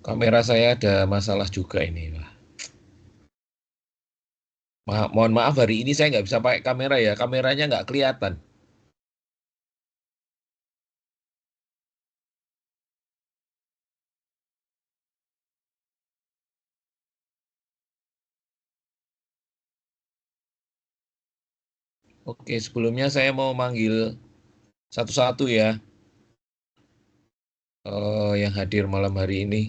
Kamera saya ada masalah juga ini, Pak. Mohon maaf hari ini saya nggak bisa pakai kamera ya. Kameranya nggak kelihatan. Oke, sebelumnya saya mau manggil satu-satu ya, yang hadir malam hari ini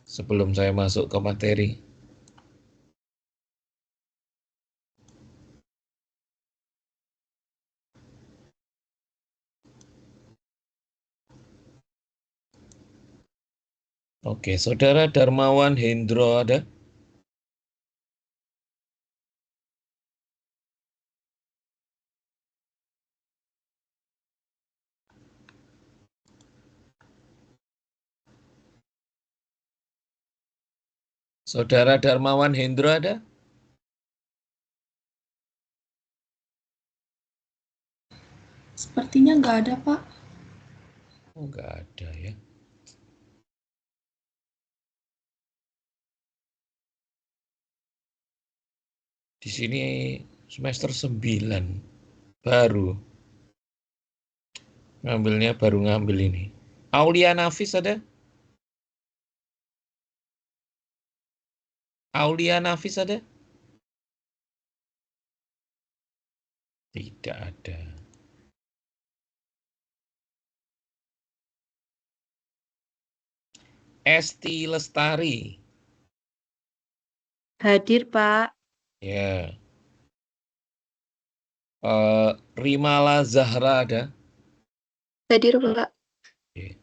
sebelum saya masuk ke materi. Oke, Saudara Darmawan Hendro ada? Saudara Darmawan Hendro ada? Sepertinya nggak ada, Pak. Oh, nggak ada ya. Di sini semester 9 baru. Ngambilnya baru ngambil ini. Aulia Nafis ada? Aulia Nafis ada? Tidak ada. Esti Lestari. Hadir, Pak. Ya. Rimala Zahra ada? Hadir, Pak. Oke.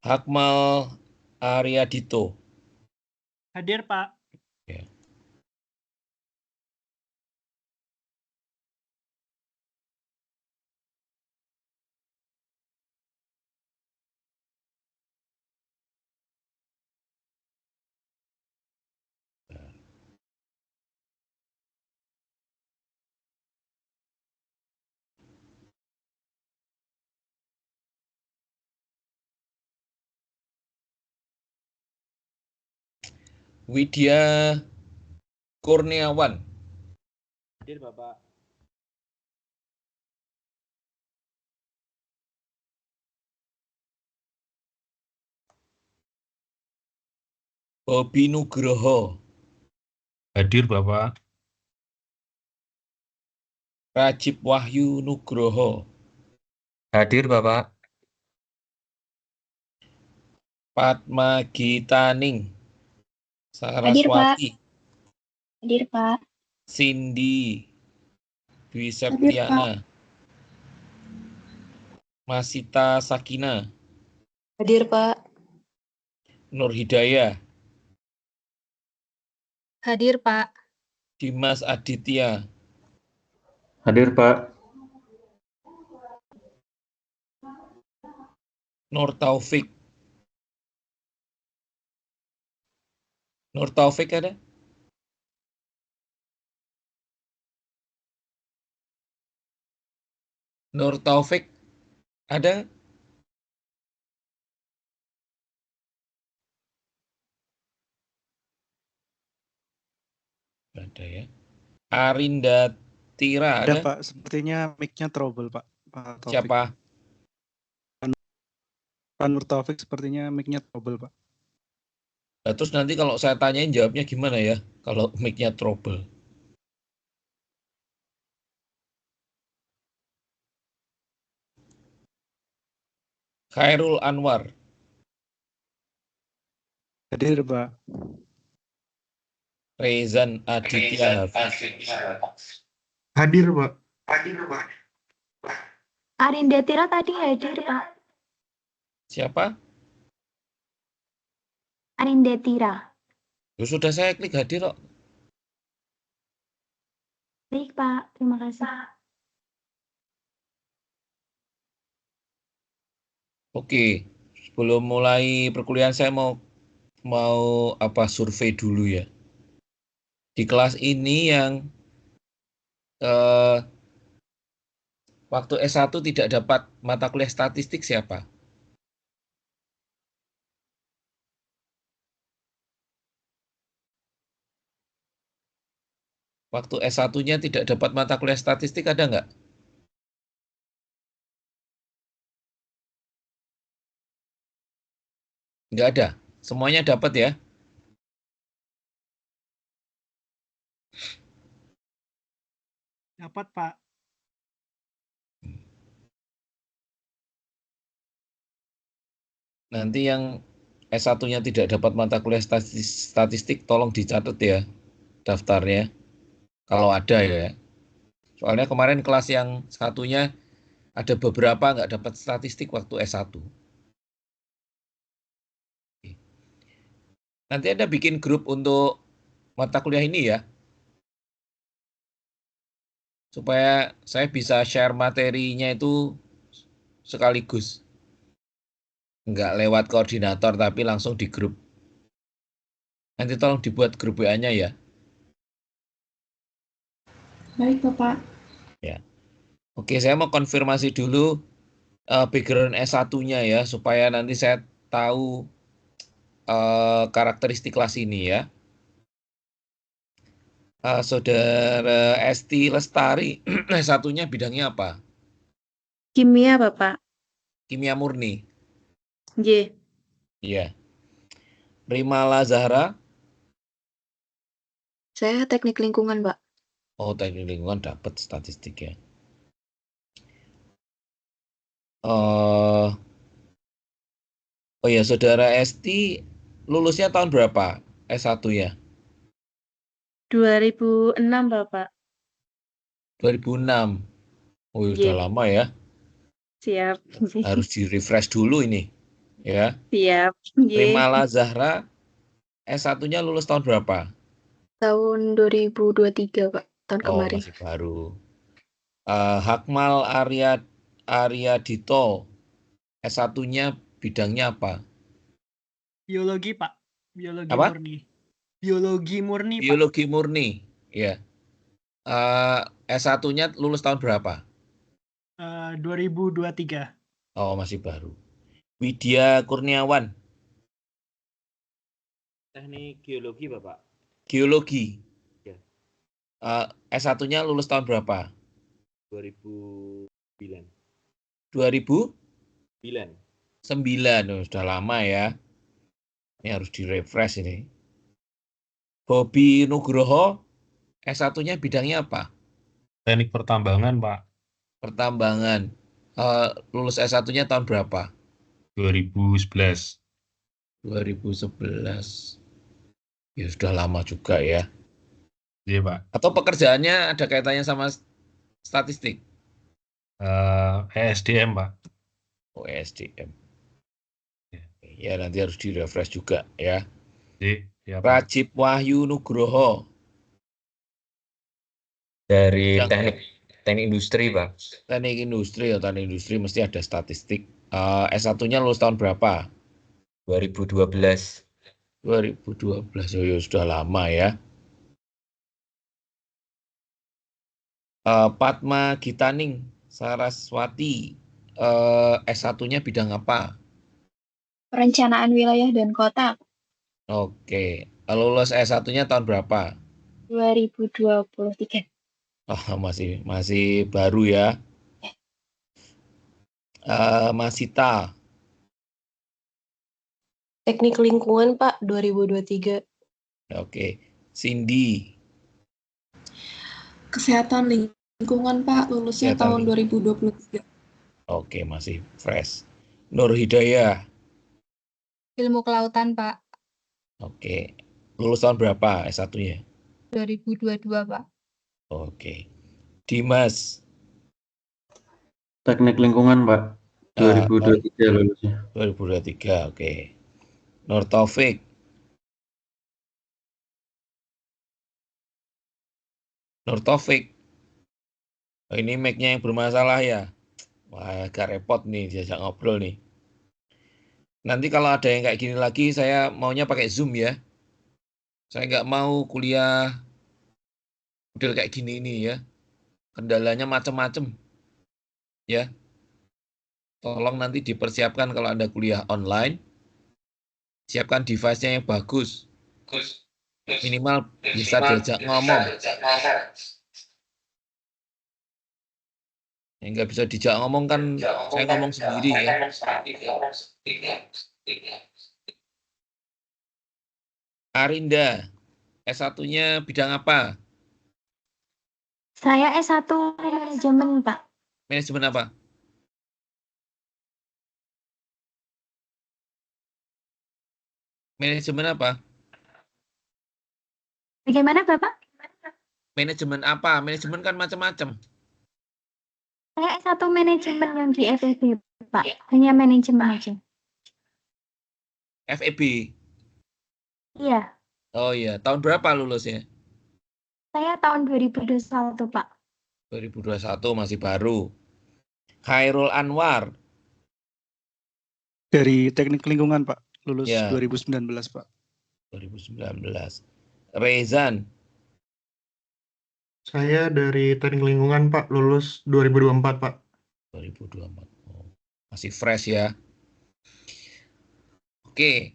Hakmal Aryadito. Hadir, Pak. Ya. Widya Kurniawan. Hadir, Bapak. Bobi Nugroho. Hadir, Bapak. Rajib Wahyu Nugroho. Hadir, Bapak. Padma Gitaning. Hadir, Pak. Saraswati. Hadir, Pak. Cindy Dwi Hadir, Septiana. Masita Sakina. Hadir, Pak. Nur Hidayah. Hadir, Pak. Dimas Aditya. Hadir, Pak. Nur Taufik. Nur Taufik ada? Nur Taufik ada? Ada ya. Arinda Tira Ada, ada? Pak. Sepertinya mic-nya trouble, Pak. Pak Taufik. Siapa? Pak Nur Taufik sepertinya mic-nya trouble, Pak. Nah, terus nanti kalau saya tanyain jawabnya gimana ya? Kalau mic-nya trouble. Khairul Anwar. Hadir, Pak. Rezan Aditya Hafiz. Hadir, Pak. Arinda Tira tadi hadir, Pak. Siapa? Arinda Tira. Ya, sudah saya klik hadir kok. Baik, Pak. Terima kasih. Oke, sebelum mulai perkuliahan saya mau survei dulu ya. Di kelas ini yang waktu S1 tidak dapat mata kuliah statistik siapa? Waktu S1-nya tidak dapat mata kuliah statistik ada nggak? Nggak ada. Semuanya dapat ya? Dapat, Pak. Nanti yang S1-nya tidak dapat mata kuliah statistik, tolong dicatat ya daftarnya. Kalau ada ya. Soalnya kemarin kelas yang satunya ada beberapa nggak dapat statistik waktu S1. Nanti Anda bikin grup untuk mata kuliah ini ya. Supaya saya bisa share materinya itu sekaligus. Nggak lewat koordinator tapi langsung di grup. Nanti tolong dibuat grup WA-nya ya. Baik, Bapak. Ya. Oke, saya mau konfirmasi dulu background S1-nya ya, supaya nanti saya tahu karakteristik kelas ini ya. Saudara Esti Lestari, S1-nya bidangnya apa? Kimia, Bapak. Kimia murni. Y. Iya. Rimala Zahra, Saya teknik lingkungan, Pak. oh teknik lingkungan dapat statistik ya. Oh ya, saudara Esti lulusnya tahun berapa? S1 ya? 2006, Bapak. 2006. Oh, udah Y. lama ya. Siap. Harus di-refresh dulu ini. Ya. Siap. Y. Rimala Zahra S1-nya lulus tahun berapa? Tahun 2023, Pak. Tahun Oh, kemarin. masih baru. Hakmal Arya Dito S1-nya bidangnya apa? Biologi, Pak. Biologi Apa? murni. Biologi murni, Pak. Biologi murni. Ya. S1-nya lulus tahun berapa? 2023. Oh, masih baru. Widya Kurniawan, Teknik geologi, Bapak. geologi. Ya. S1-nya lulus tahun berapa? 2009. 2009. 9. Oh, sudah lama ya. Ini harus di-refresh ini. Bobi Nugroho, S1-nya bidangnya apa? Teknik pertambangan, Pak. Pertambangan. Lulus S1-nya tahun berapa? 2011. 2011. Ya sudah lama juga ya. Iya, Pak. Atau pekerjaannya ada kaitannya sama statistik? ESDM, Pak. Oh, SDM. Ya. Ya, nanti harus di-refresh juga ya. Iya, Pak. Rajib Wahyu Nugroho. Dari Bidang teknik industri, Pak. teknik industri, teknik industri mesti ada statistik. S1-nya lulus tahun berapa? 2012. 2012. Oh, ya sudah lama ya. Padma Gitaning Saraswati, S1-nya bidang apa? Perencanaan wilayah dan kota, Oke. Lulus S1-nya tahun berapa? 2023. Oh, masih baru ya. Masita, Teknik lingkungan, Pak, 2023. oke. Cindy, Kesehatan lingkungan, Pak, lulusnya Kesehatan tahun 2023. oke, masih fresh. Nur Hidayah, Ilmu kelautan, Pak. oke. Lulus tahun berapa S1-nya? 2022, Pak. Oke. Dimas, Teknik lingkungan, Pak. 2023 lulusnya. 2023, oke. Nur Taufik, oh, ini mic-nya yang bermasalah ya. Wah, agak repot nih diajak ngobrol nih. Nanti kalau ada yang kayak gini lagi, saya maunya pakai Zoom ya. Saya nggak mau kuliah model kayak gini ini ya. Kendalanya macam-macam. Ya. Tolong nanti dipersiapkan kalau Anda kuliah online. Siapkan device-nya yang bagus. Minimal bisa diajak ngomong. Yang nggak bisa diajak ngomong kan saya ngomong sendiri ya. Arinda, S1-nya bidang apa? Saya S1 manajemen, Pak. Manajemen apa? Manajemen apa? Bagaimana, Bapak? Manajemen apa? Manajemen kan macam-macam. Saya S1 manajemen yang di FEB, Pak. Hanya manajemen aja. FEB. Iya, Oh iya, tahun berapa lulusnya? saya tahun 2021, Pak. 2021 masih baru. Khairul Anwar. Dari teknik lingkungan, Pak. Lulus Ya. 2019, Pak. 2019. Rezan. Saya dari teknik lingkungan, Pak, lulus 2024, Pak. 2024. Oh, masih fresh ya. Oke.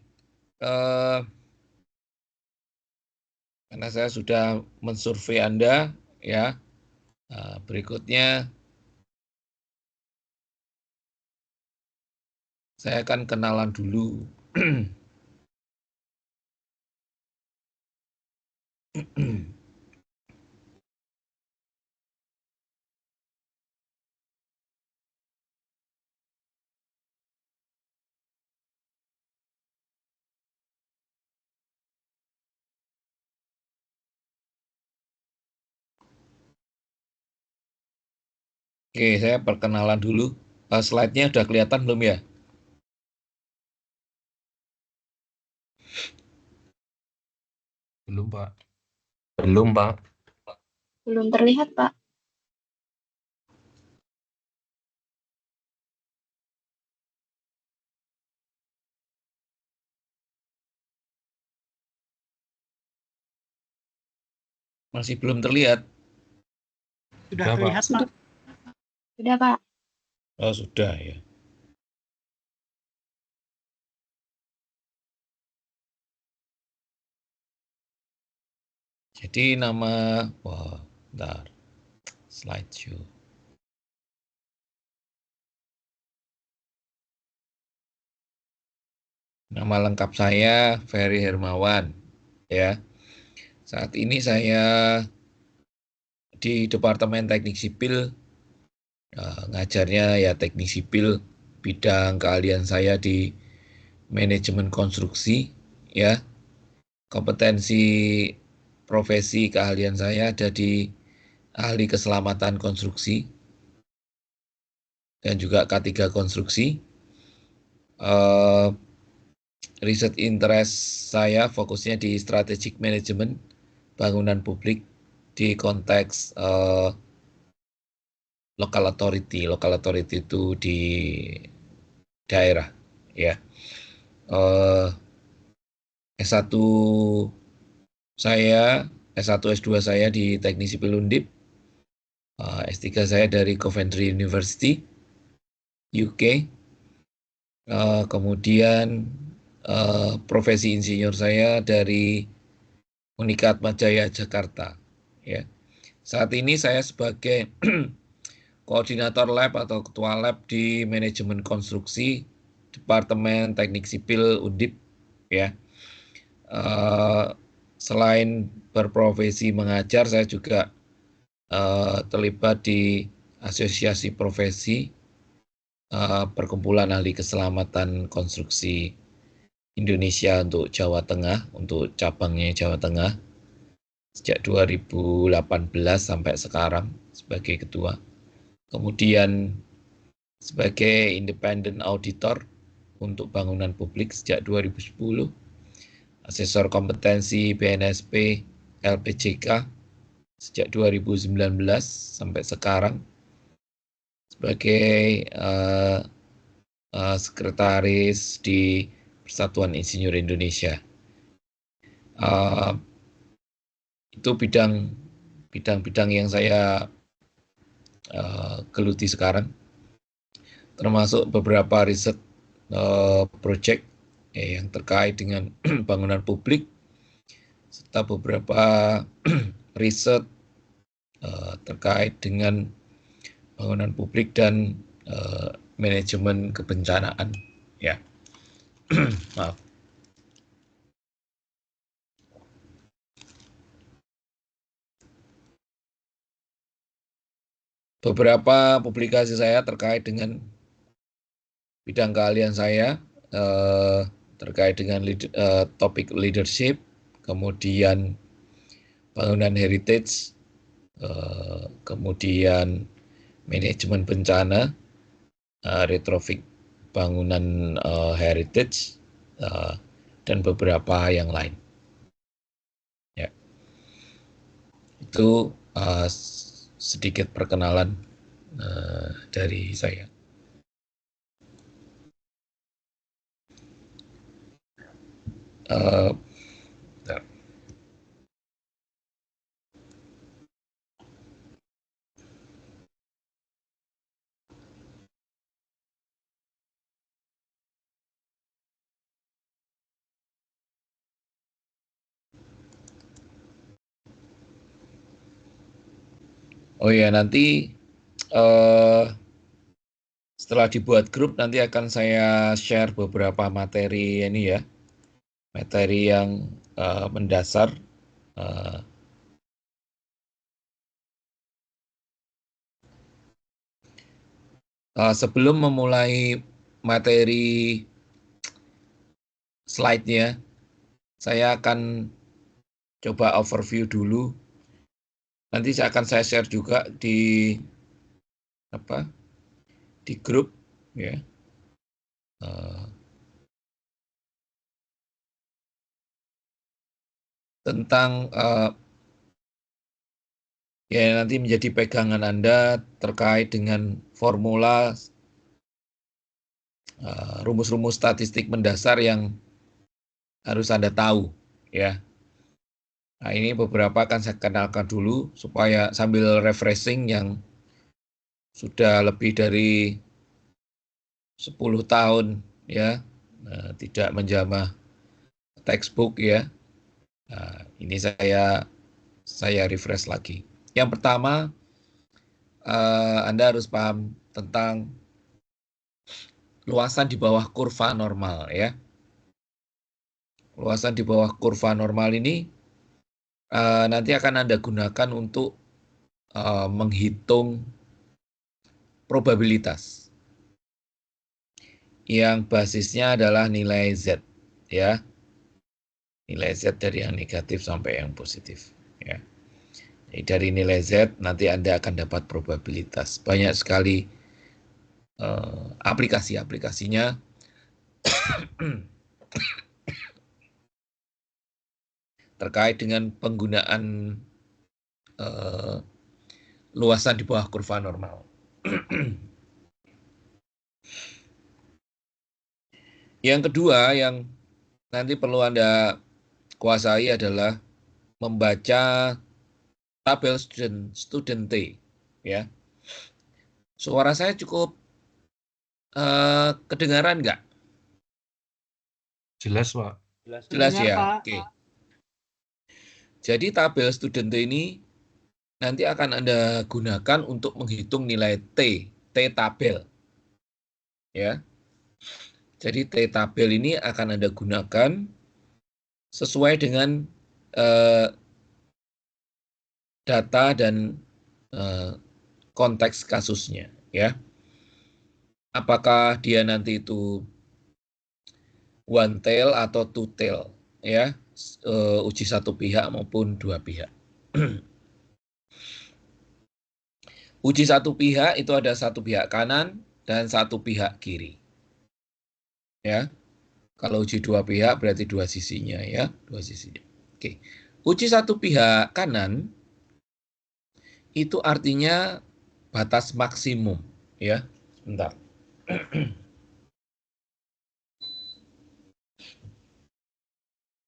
Karena saya sudah mensurvei Anda, ya. Berikutnya saya akan kenalan dulu. Oke, saya perkenalan dulu. Slide-nya udah kelihatan belum ya? Belum, Pak. Belum, Pak. Belum terlihat, Pak. Masih belum terlihat. Sudah Sudah, terlihat, Pak. Sudah, Pak. Oh, sudah ya. Jadi nama, wah, bentar. Slideshow. Nama lengkap saya Ferry Hermawan, ya. Saat ini saya di Departemen Teknik Sipil, ngajarnya ya teknik sipil, bidang keahlian saya di manajemen konstruksi, ya. Kompetensi profesi keahlian saya ada di ahli keselamatan konstruksi dan juga K3 konstruksi. Riset interest saya fokusnya di strategic management bangunan publik di konteks local authority. Local authority itu di daerah, ya. S1 saya, S1 S2 saya di Teknik Sipil Undip. S3 saya dari Coventry University, UK. Kemudian profesi insinyur saya dari Unikat Majaya Jakarta, ya. Saat ini saya sebagai koordinator lab atau ketua lab di manajemen konstruksi Departemen Teknik Sipil Undip, ya. Selain berprofesi mengajar, saya juga terlibat di asosiasi profesi Perkumpulan Ahli Keselamatan Konstruksi Indonesia untuk Jawa Tengah, untuk cabangnya Jawa Tengah, sejak 2018 sampai sekarang sebagai ketua. Kemudian sebagai independent auditor untuk bangunan publik sejak 2010, asesor kompetensi BNSP LPJK sejak 2019 sampai sekarang, sebagai sekretaris di Persatuan Insinyur Indonesia. Itu bidang-bidang yang saya geluti sekarang, termasuk beberapa riset project yang terkait dengan bangunan publik, serta beberapa riset terkait dengan bangunan publik dan manajemen kebencanaan. Ya, maaf. Beberapa publikasi saya terkait dengan bidang keahlian saya, terkait dengan topik leadership, kemudian bangunan heritage, kemudian manajemen bencana, retrofit bangunan heritage, dan beberapa yang lain. Ya, itu sedikit perkenalan dari saya. Bentar. Oh ya, nanti setelah dibuat grup nanti akan saya share beberapa materi ini ya, materi yang mendasar. Sebelum memulai materi slide-nya, saya akan coba overview dulu. Nanti akan saya share juga di grup ya. Tentang ya nanti menjadi pegangan Anda terkait dengan formula rumus-rumus statistik mendasar yang harus Anda tahu ya. Nah, ini beberapa akan saya kenalkan dulu supaya sambil refreshing yang sudah lebih dari 10 tahun ya, tidak menjamah textbook ya. Nah, ini saya refresh lagi. Yang pertama, Anda harus paham tentang luasan di bawah kurva normal ya. Luasan di bawah kurva normal ini nanti akan Anda gunakan untuk menghitung probabilitas yang basisnya adalah nilai Z ya. Nilai Z dari yang negatif sampai yang positif ya. Jadi dari nilai Z nanti Anda akan dapat probabilitas. Banyak sekali aplikasinya terkait dengan penggunaan luasan di bawah kurva normal. Yang kedua yang nanti perlu Anda kuasai adalah membaca tabel student T ya. Suara saya cukup kedengaran nggak? Jelas, Pak. Jelas ya. Pak. Oke. Jadi tabel student T ini nanti akan Anda gunakan untuk menghitung nilai T tabel. Ya. Jadi T tabel ini akan Anda gunakan sesuai dengan data dan konteks kasusnya, ya. Apakah dia nanti itu one tail atau two tail, ya, uji satu pihak maupun dua pihak. Uji satu pihak itu ada satu pihak kanan dan satu pihak kiri, ya. Kalau uji dua pihak berarti dua sisinya, ya, dua sisinya. Oke, uji satu pihak kanan itu artinya batas maksimum, ya. Sebentar.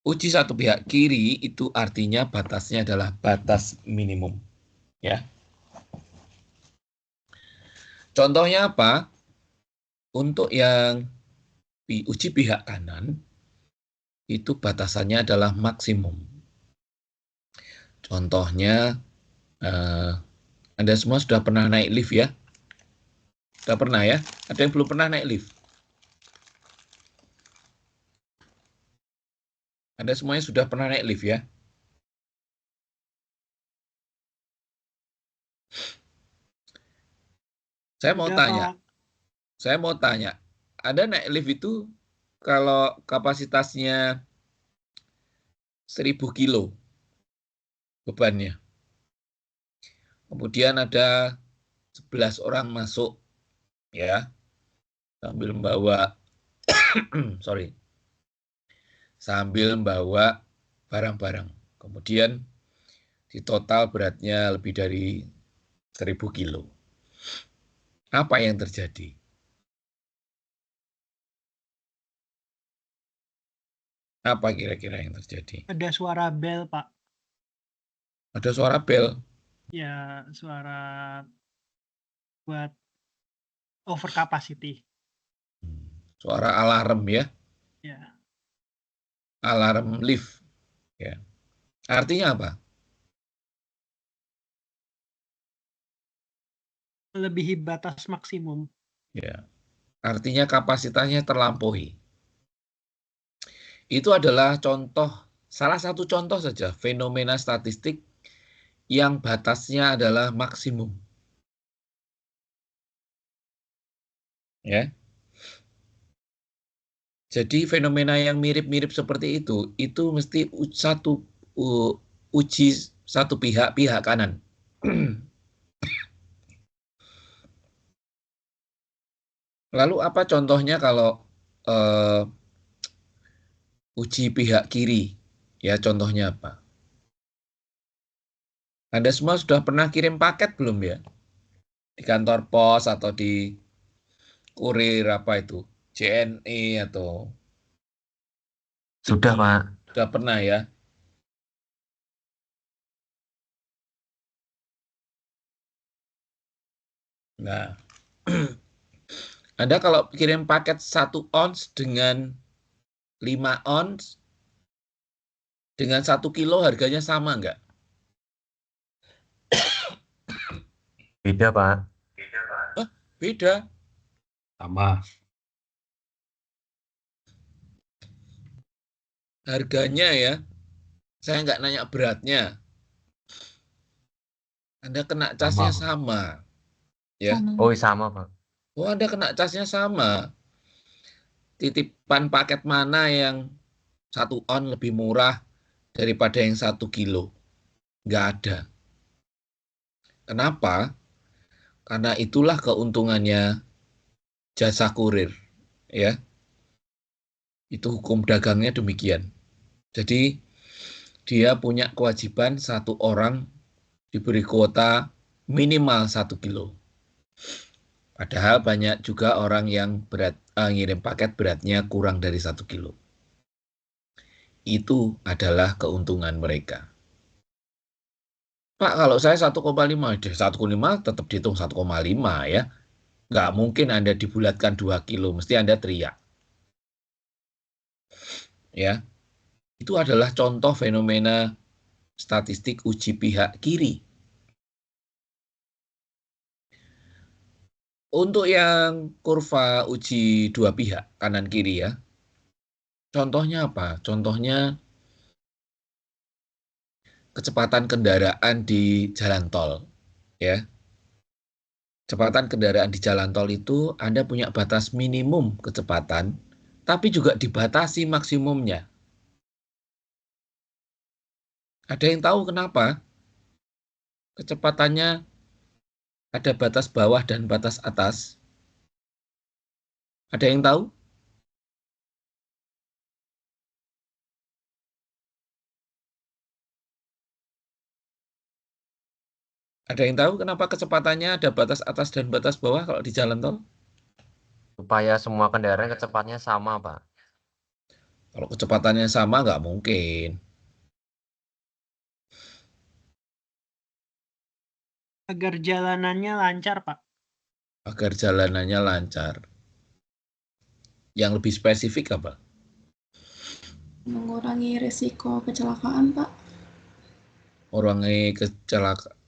Uji satu pihak kiri itu artinya batasnya adalah batas minimum, ya. Contohnya apa? Untuk yang uji pihak kanan itu batasannya adalah maksimum. Contohnya, Anda semua sudah pernah naik lift ya? Sudah pernah ya? Ada yang belum pernah naik lift? Anda semuanya sudah pernah naik lift ya? Saya mau tanya, ada naik lift itu kalau kapasitasnya 1000 kilo bebannya. Kemudian ada 11 orang masuk ya, sambil membawa sambil membawa barang-barang. Kemudian di total beratnya lebih dari 1000 kilo. Apa yang terjadi? Apa kira-kira yang terjadi? Ada suara bel, Pak. Ada suara bel. Ya, suara buat over capacity. Suara alarm ya. Ya. Alarm lift. Ya. Artinya apa? Melebihi batas maksimum. Ya. Artinya kapasitasnya terlampaui. Itu adalah salah satu contoh saja fenomena statistik yang batasnya adalah maksimum. Ya. Jadi fenomena yang mirip-mirip seperti itu mesti uji satu pihak kanan. Lalu apa contohnya kalau uji pihak kiri? Ya contohnya apa? Anda semua sudah pernah kirim paket belum ya? Di kantor pos atau di kurir apa itu? JNE atau Sudah, Pak. sudah pernah ya? Nah, Anda kalau kirim paket 1 ons dengan 5 ons dengan 1 kilo harganya sama nggak? Beda, Pak. Beda. Sama. Harganya ya, saya nggak nanya beratnya. Anda kena casnya sama. Ya. Oh, sama, Pak. Oh, Anda kena casnya sama. Titipan paket mana yang 1 on lebih murah daripada yang 1 kilo? Nggak ada. Kenapa? Karena itulah keuntungannya jasa kurir. Ya. Itu hukum dagangnya demikian. Jadi, dia punya kewajiban 1 orang diberi kuota minimal 1 kilo. Padahal banyak juga orang yang ngirim paket beratnya kurang dari 1 kilo. Itu adalah keuntungan mereka. Pak, kalau saya 1,5, 1,5 tetap dihitung 1,5 ya. Nggak mungkin Anda dibulatkan 2 kilo, mesti Anda teriak. Ya, itu adalah contoh fenomena statistik uji pihak kiri. Untuk yang kurva uji dua pihak, kanan kiri ya, contohnya apa? Contohnya kecepatan kendaraan di jalan tol. Ya. Kecepatan kendaraan di jalan tol itu Anda punya batas minimum kecepatan, tapi juga dibatasi maksimumnya. Ada yang tahu kenapa? Kecepatannya ada batas bawah dan batas atas. Ada yang tahu? Ada yang tahu kenapa kecepatannya ada batas atas dan batas bawah kalau di jalan tol? Supaya semua kendaraan kecepatannya sama, Pak. Kalau kecepatannya sama nggak mungkin. Agar jalanannya lancar, Pak. Agar jalanannya lancar. Yang lebih spesifik apa? Mengurangi risiko kecelakaan, Pak. mengurangi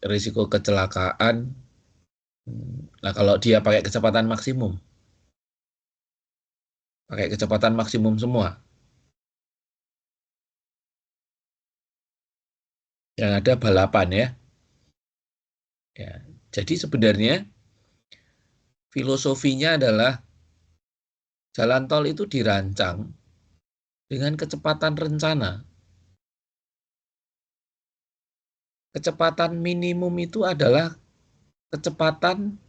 risiko kecelakaan. Nah, kalau dia pakai kecepatan maksimum semua. Yang ada balapan ya. Ya, jadi sebenarnya filosofinya adalah jalan tol itu dirancang dengan kecepatan rencana. Kecepatan minimum itu adalah kecepatan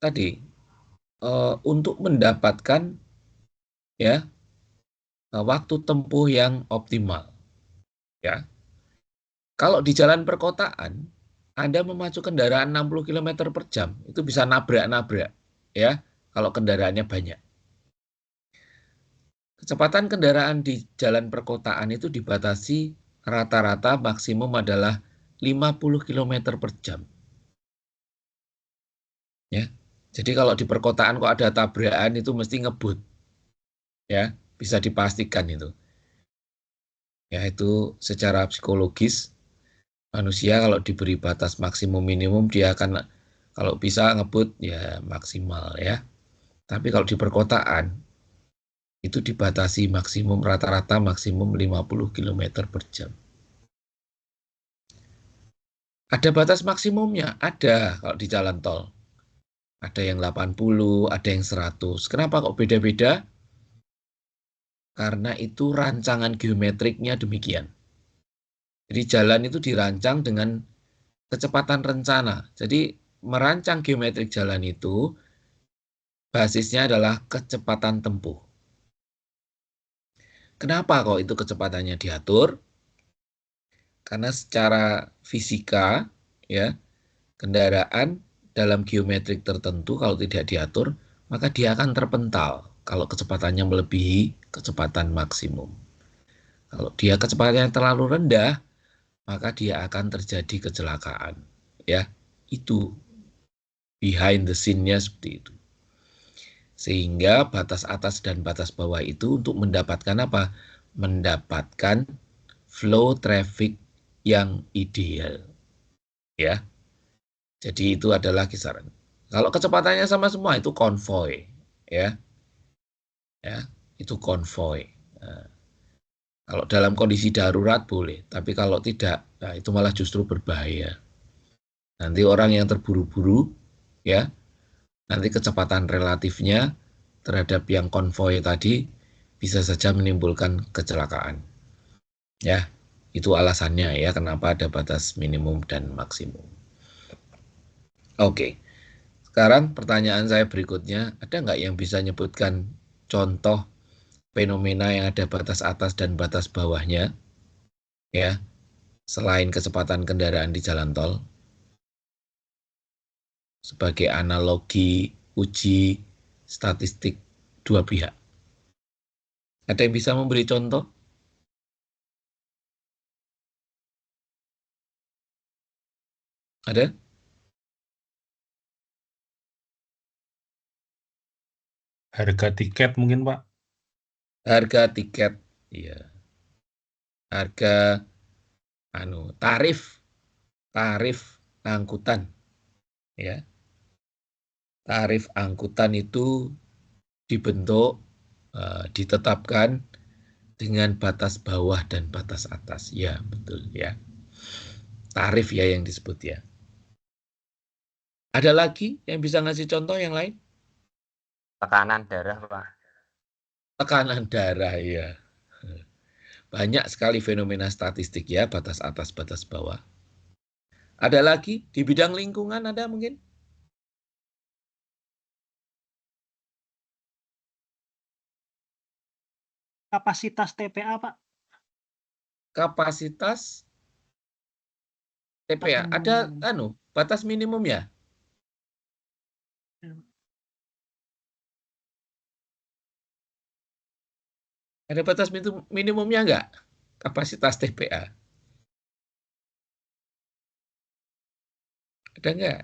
tadi untuk mendapatkan ya waktu tempuh yang optimal. Ya, kalau di jalan perkotaan Anda memacu kendaraan 60 km per jam itu bisa nabrak-nabrak ya kalau kendaraannya banyak. Kecepatan kendaraan di jalan perkotaan itu dibatasi rata-rata maksimum adalah 50 km per jam. Ya. Jadi kalau di perkotaan kok ada tabrakan itu mesti ngebut. Ya, bisa dipastikan itu. Ya, itu secara psikologis manusia kalau diberi batas maksimum minimum dia akan kalau bisa ngebut ya maksimal ya. Tapi kalau di perkotaan itu dibatasi maksimum rata-rata maksimum 50 km per jam. Ada batas maksimumnya, ada kalau di jalan tol. Ada yang 80, ada yang 100. Kenapa kok beda-beda? Karena itu rancangan geometriknya demikian. Jadi jalan itu dirancang dengan kecepatan rencana. Jadi merancang geometrik jalan itu basisnya adalah kecepatan tempuh. Kenapa kok itu kecepatannya diatur? Karena secara fisika ya, kendaraan dalam geometrik tertentu kalau tidak diatur, maka dia akan terpental kalau kecepatannya melebihi kecepatan maksimum. Kalau dia kecepatannya terlalu rendah, maka dia akan terjadi kecelakaan. Ya, itu behind the scene-nya seperti itu. Sehingga batas atas dan batas bawah itu untuk mendapatkan apa? Mendapatkan flow traffic yang ideal. Ya. Jadi itu adalah kisaran. Kalau kecepatannya sama semua itu konvoy, ya. Ya, itu konvoy. Nah, kalau dalam kondisi darurat boleh, tapi kalau tidak, nah itu malah justru berbahaya. Nanti orang yang terburu-buru, ya, nanti kecepatan relatifnya terhadap yang konvoy tadi bisa saja menimbulkan kecelakaan. Ya, itu alasannya ya kenapa ada batas minimum dan maksimum. Oke, sekarang pertanyaan saya berikutnya, ada nggak yang bisa nyebutkan contoh fenomena yang ada batas atas dan batas bawahnya, ya, selain kecepatan kendaraan di jalan tol, sebagai analogi uji statistik dua pihak. Ada yang bisa memberi contoh? Ada? Harga tiket mungkin, Pak. Harga tiket, iya. Harga tarif angkutan, ya. Tarif angkutan itu dibentuk, ditetapkan dengan batas bawah dan batas atas. Ya, betul ya. Tarif ya yang disebut ya. Ada lagi yang bisa ngasih contoh yang lain? Tekanan darah, Pak. Tekanan darah ya. Banyak sekali fenomena statistik ya, batas atas, batas bawah. Ada lagi di bidang lingkungan ada mungkin? Kapasitas TPA, Pak. Kapasitas TPA ada batas minimum ya? Ada batas minimumnya enggak? Kapasitas TPA. Ada enggak?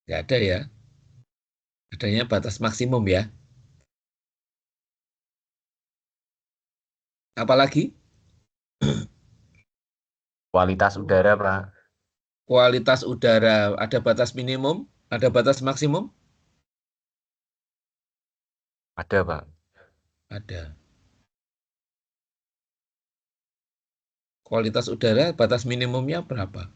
Enggak ada ya. Adanya batas maksimum ya. Apalagi Kualitas udara, Pak. kualitas udara, ada batas minimum, ada batas maksimum? Ada, Pak. Ada. Kualitas udara, batas minimumnya berapa?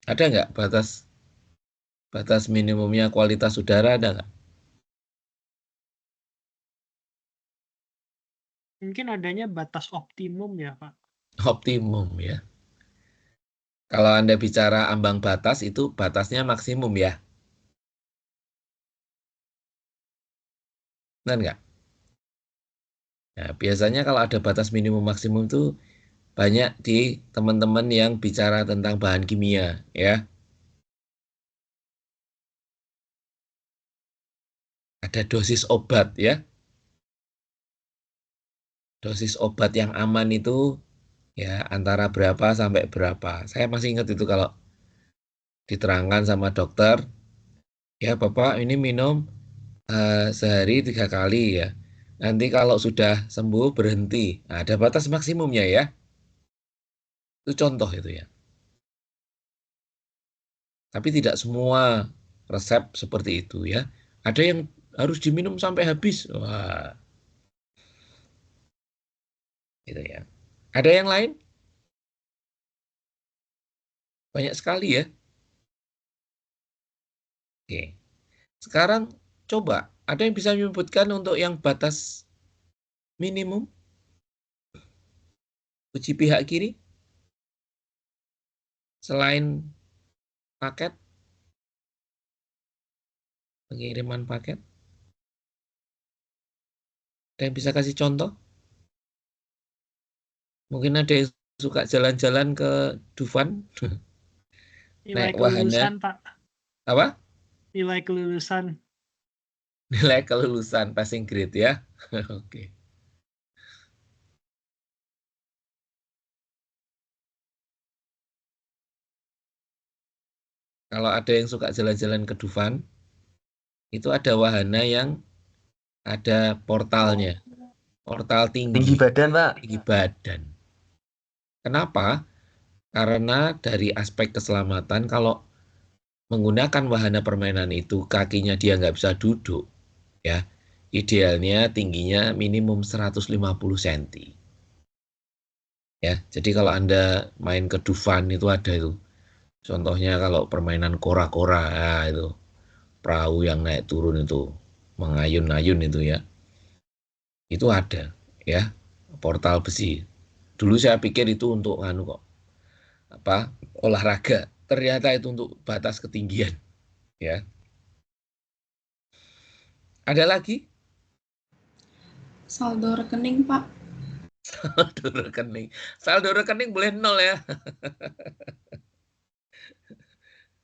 Ada nggak batas minimumnya kualitas udara, ada nggak? Mungkin adanya batas optimum ya, Pak. Optimum ya. Kalau Anda bicara ambang batas, itu batasnya maksimum ya. Benar nggak? Nah, biasanya kalau ada batas minimum maksimum itu banyak di teman-teman yang bicara tentang bahan kimia ya. Ada dosis obat ya. Dosis obat yang aman itu ya antara berapa sampai berapa. Saya masih ingat itu kalau diterangkan sama dokter, ya Bapak ini minum sehari 3 kali ya. Nanti kalau sudah sembuh berhenti. Nah, ada batas maksimumnya ya. Itu contoh itu ya. Tapi tidak semua resep seperti itu ya. Ada yang harus diminum sampai habis. Wah, gitu ya. Ada yang lain? Banyak sekali ya. Oke. Sekarang coba, ada yang bisa menyebutkan untuk yang batas minimum? Uji pihak kiri? Selain paket? Pengiriman paket? Ada yang bisa kasih contoh? Mungkin ada yang suka jalan-jalan ke Dufan? Nilai Naik wahana. kelulusan, Pak. Apa? Nilai kelulusan. Nilai kelulusan passing grade ya. Oke. Kalau ada yang suka jalan-jalan ke Dufan, itu ada wahana yang ada portalnya. Portal tinggi. Tinggi badan, Pak. Tinggi badan. Kenapa? Karena dari aspek keselamatan, kalau menggunakan wahana permainan itu, kakinya dia nggak bisa duduk, ya. Idealnya tingginya minimum 150 cm. Ya, jadi kalau Anda main ke Dufan itu ada itu. Contohnya kalau permainan kora-kora, ya, itu perahu yang naik turun itu, mengayun-ayun itu ya. Itu ada, ya, portal besi. Dulu saya pikir itu untuk kok, apa, olahraga. Ternyata itu untuk batas ketinggian, ya. Ada lagi? Saldo rekening, Pak. Saldo rekening. Saldo rekening boleh 0 ya.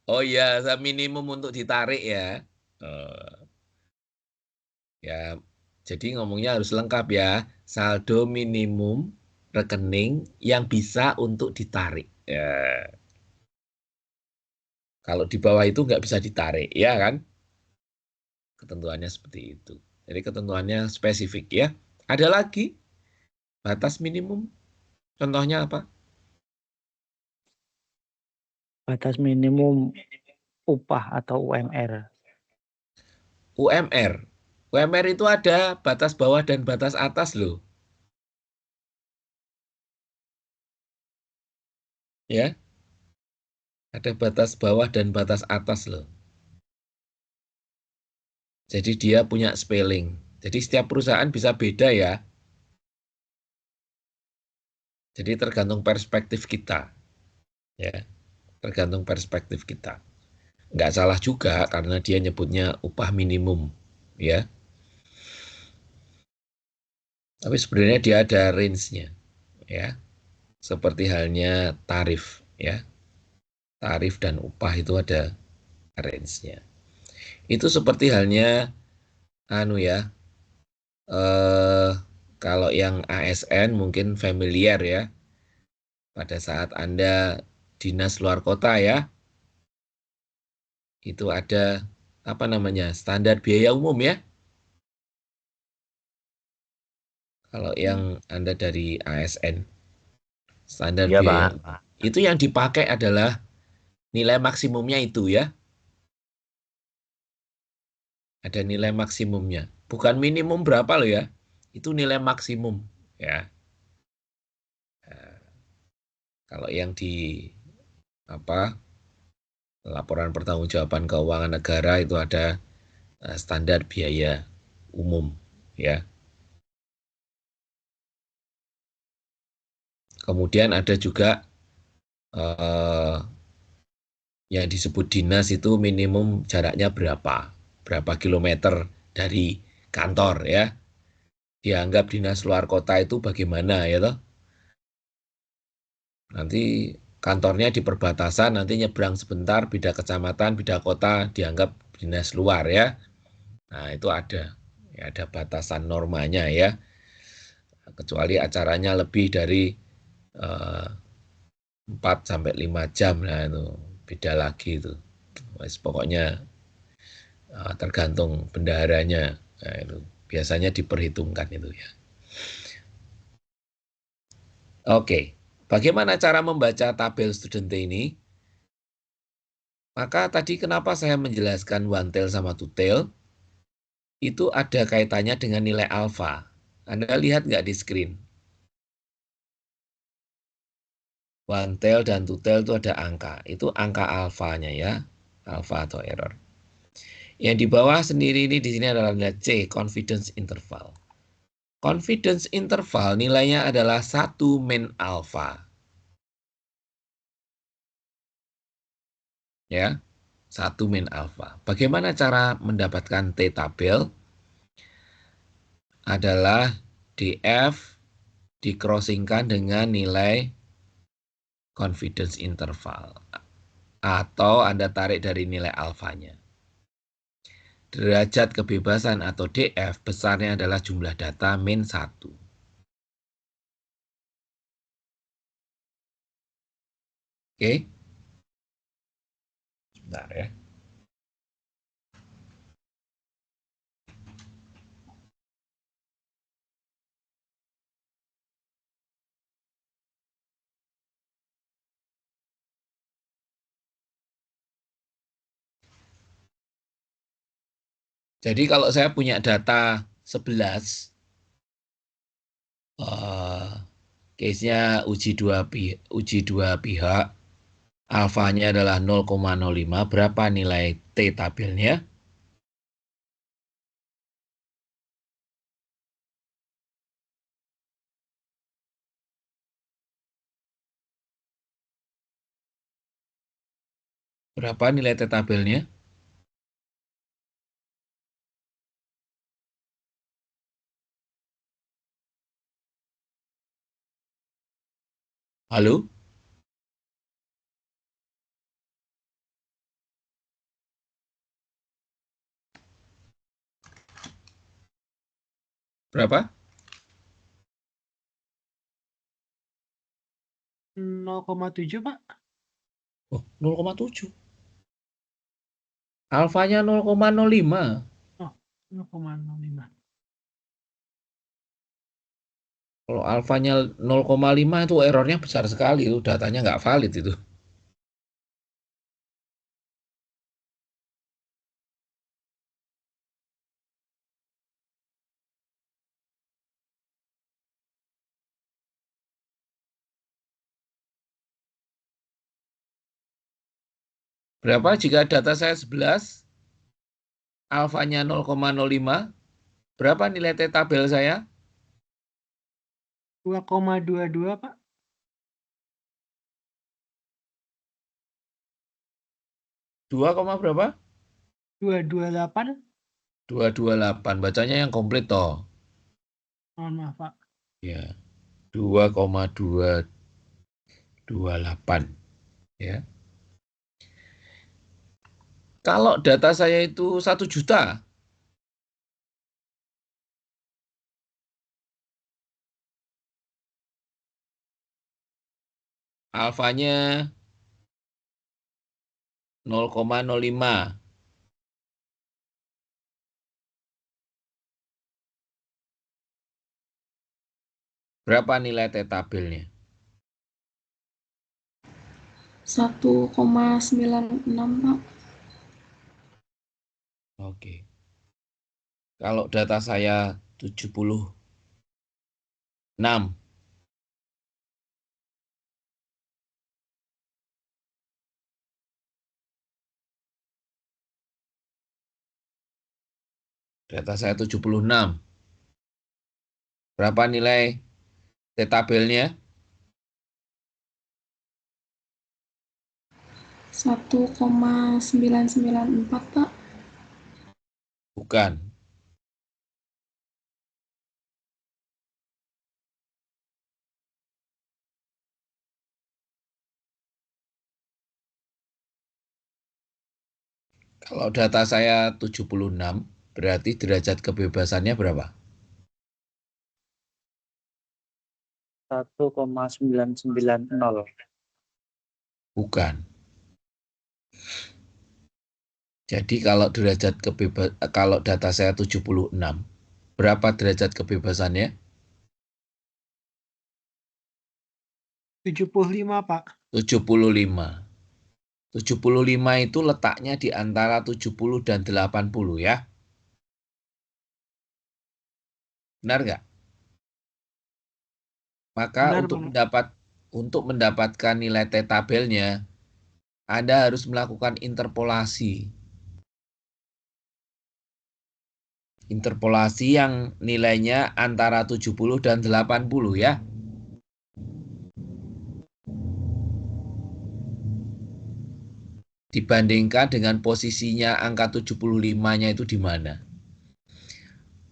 Oh iya, minimum untuk ditarik ya. Ya, jadi ngomongnya harus lengkap ya. Saldo minimum rekening yang bisa untuk ditarik. Ya. Kalau di bawah itu nggak bisa ditarik, ya kan? Ketentuannya seperti itu. Jadi ketentuannya spesifik ya. Ada lagi batas minimum? Contohnya apa? Batas minimum upah atau UMR. UMR. UMR itu ada batas bawah dan batas atas loh. Ya. Ada batas bawah dan batas atas loh. Jadi dia punya spelling. Jadi setiap perusahaan bisa beda ya. Jadi tergantung perspektif kita. Ya. Tergantung perspektif kita. Nggak salah juga karena dia nyebutnya upah minimum. Ya. Tapi sebenarnya dia ada range-nya. Ya. Seperti halnya tarif. Ya. Tarif dan upah itu ada range-nya. Itu seperti halnya Kalau yang ASN mungkin familiar ya. Pada saat Anda dinas luar kota ya, itu ada apa namanya, standar biaya umum ya. Kalau yang Anda dari ASN, standar Iya, biaya Pak. itu yang dipakai adalah nilai maksimumnya itu ya. Ada nilai maksimumnya. Bukan minimum berapa loh ya. Itu nilai maksimum ya. Nah, kalau yang di apa laporan pertanggungjawaban keuangan negara itu ada standar biaya umum ya. Kemudian ada juga yang disebut dinas itu minimum jaraknya berapa kilometer dari kantor ya. Dianggap dinas luar kota itu bagaimana ya toh? Nanti kantornya di perbatasan, nanti nyebrang sebentar, beda kecamatan, beda kota, dianggap dinas luar ya. Nah itu ada, ya, ada batasan normanya ya. Kecuali acaranya lebih dari 4 sampai 5 jam, nah itu beda lagi itu. Pokoknya tergantung bendaharanya, nah, itu biasanya diperhitungkan itu ya. Oke, bagaimana cara membaca tabel student ini? Maka tadi kenapa saya menjelaskan one tail sama two tail? Itu ada kaitannya dengan nilai alfa. Anda lihat nggak di screen? One tail dan two tail itu ada angka. Itu angka alfanya ya, alfa atau error. Yang di bawah sendiri ini di sini adalah nilai C, confidence interval. Confidence interval nilainya adalah 1 min alfa. Ya, 1 min alfa. Bagaimana cara mendapatkan T tabel? Adalah DF dikrossingkan dengan nilai confidence interval. Atau Anda tarik dari nilai alfanya. Derajat kebebasan atau DF besarnya adalah jumlah data min 1. Oke. Bentar ya. Jadi kalau saya punya data 11, case-nya uji dua pihak, alfanya adalah 0,05, berapa nilai T tabelnya? Berapa nilai T tabelnya? Halo? Berapa? 0,7 Pak. Oh, 0,7. Alfanya 0,05. Oh, 0,05. Kalau alfanya 0,5 itu errornya besar sekali, itu datanya nggak valid itu. Berapa jika data saya 11, alfanya 0,05, berapa nilai T tabel saya? 2,22 Pak. 2, berapa? 228. 228, bacanya yang komplit toh. Mohon maaf Pak. Ya, 2,228 ya. Kalau data saya itu 1 juta, Alfanya 0,05. Berapa nilai T tabelnya? 1,96 Pak. Oke. Kalau data saya 76. Data saya 76. Berapa nilai T tabelnya? 1,994 Pak. Bukan. Kalau data saya 76, berarti derajat kebebasannya berapa? 1,990. Bukan. Jadi kalau kalau data saya 76, berapa derajat kebebasannya? 75 Pak. 75. 75 itu letaknya di antara 70 dan 80 ya. Benar nggak? Maka Benar, untuk mendapatkan nilai T tabelnya, Anda harus melakukan interpolasi. Interpolasi yang nilainya antara 70 dan 80 ya. Dibandingkan dengan posisinya angka 75-nya itu di mana.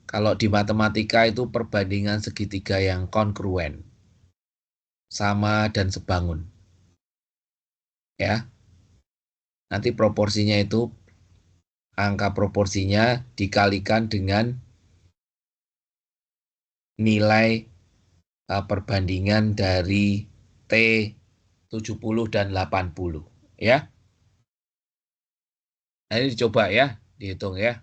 Kalau di matematika itu perbandingan segitiga yang kongruen. Sama dan sebangun. Ya. Nanti proporsinya itu angka proporsinya dikalikan dengan nilai perbandingan dari T 70 dan 80 ya. Nah, ini dicoba ya, dihitung ya.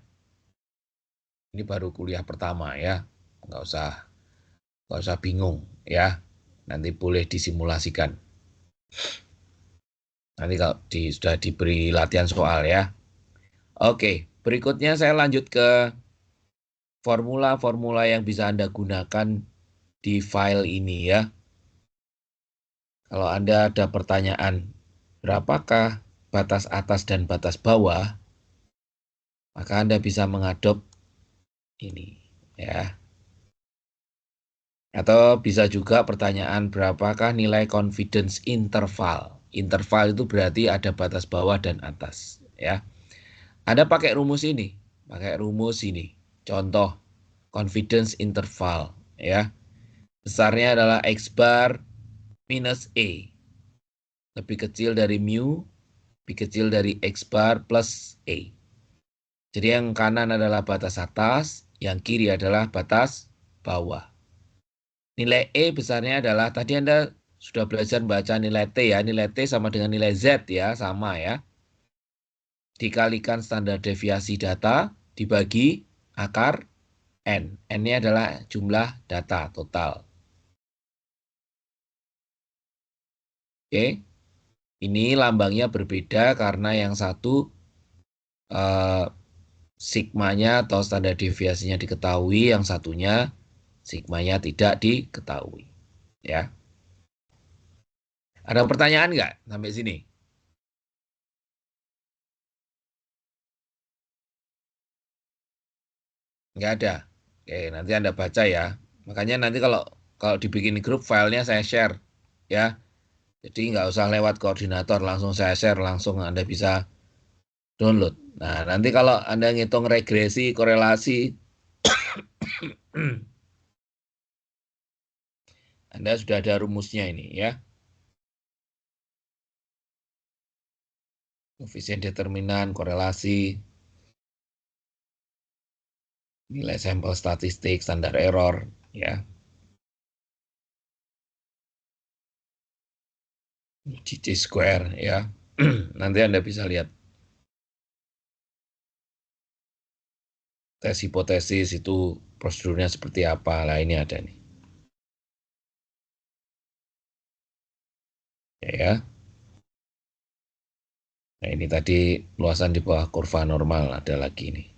Ini baru kuliah pertama ya. Nggak usah bingung ya. Nanti boleh disimulasikan. Nanti kalau sudah diberi latihan soal ya. Oke, berikutnya saya lanjut ke formula-formula yang bisa Anda gunakan di file ini ya. Kalau Anda ada pertanyaan, berapakah batas atas dan batas bawah, maka Anda bisa mengadop ini ya. Atau bisa juga pertanyaan berapakah nilai confidence interval. Interval itu berarti ada batas bawah dan atas ya. Anda pakai rumus ini, Contoh confidence interval ya. Besarnya adalah X bar minus E. Lebih kecil dari mu, lebih kecil dari X bar plus E. Jadi yang kanan adalah batas atas, yang kiri adalah batas bawah. Nilai E besarnya adalah, tadi Anda sudah belajar baca nilai T ya, nilai T sama dengan nilai Z ya, sama ya. Dikalikan standar deviasi data, dibagi akar N. N-nya adalah jumlah data total. Oke, ini lambangnya berbeda karena yang satu sigmanya atau standar deviasinya diketahui, yang satunya sigmanya tidak diketahui. Ya. Ada pertanyaan nggak sampai sini? Nggak ada. Oke, nanti Anda baca ya. Makanya nanti kalau dibikin grup filenya saya share ya. Jadi nggak usah lewat koordinator, langsung saya share, langsung Anda bisa download. Nah, nanti kalau Anda ngitung regresi, korelasi, Anda sudah ada rumusnya ini ya. Koefisien determinan, korelasi, nilai sampel statistik, standar error ya. GC square ya. Nanti Anda bisa lihat. Tes hipotesis itu prosedurnya seperti apa. Lah ini ada nih. Ya. Nah ini tadi luasan di bawah kurva normal ada lagi nih.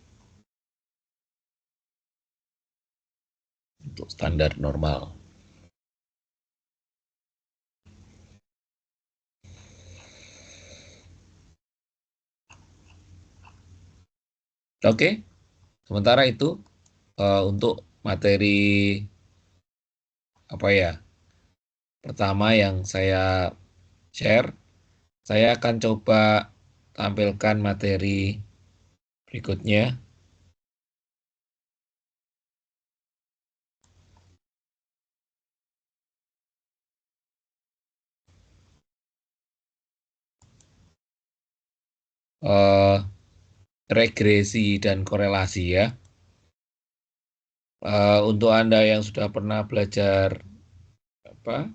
Untuk standar normal. Oke. Sementara itu untuk materi apa ya? Pertama yang saya share, saya akan coba tampilkan materi berikutnya. Regresi dan korelasi ya. Untuk Anda yang sudah pernah belajar apa?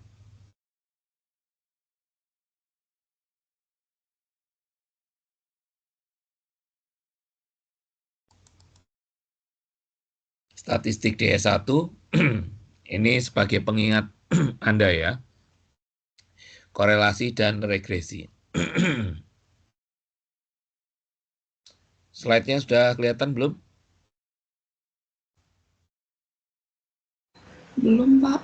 Statistik DS1 ini sebagai pengingat Anda ya. Korelasi dan regresi. Slide-nya sudah kelihatan belum? Belum, Pak.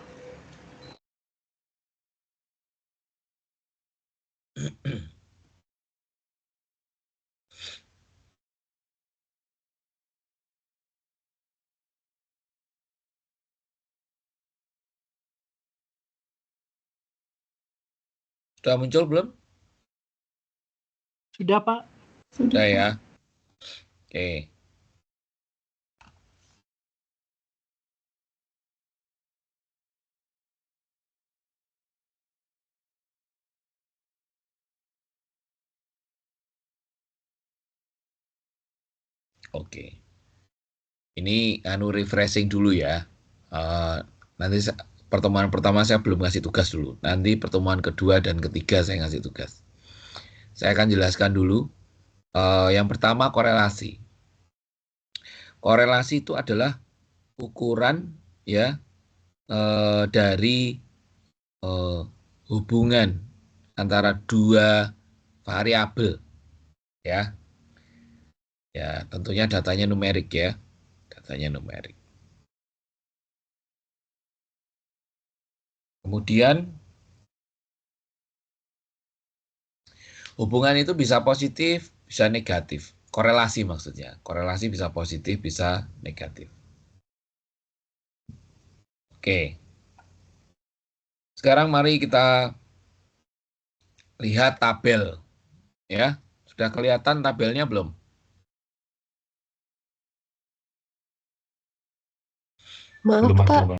Sudah muncul belum? Sudah, Pak. Sudah ya. Oke. Oke. Ini refreshing dulu ya. Nanti pertemuan pertama saya belum ngasih tugas dulu. Nanti pertemuan kedua dan ketiga saya ngasih tugas. Saya akan jelaskan dulu. Yang pertama korelasi. Korelasi itu adalah ukuran ya dari hubungan antara dua variabel ya. Ya, tentunya datanya numerik ya. Datanya numerik. Kemudian hubungan itu bisa positif, bisa negatif. Korelasi maksudnya. Korelasi bisa positif, bisa negatif. Oke. Sekarang mari kita lihat tabel. Ya, sudah kelihatan tabelnya belum? Maaf, Belum, Mas. Pak. Belum.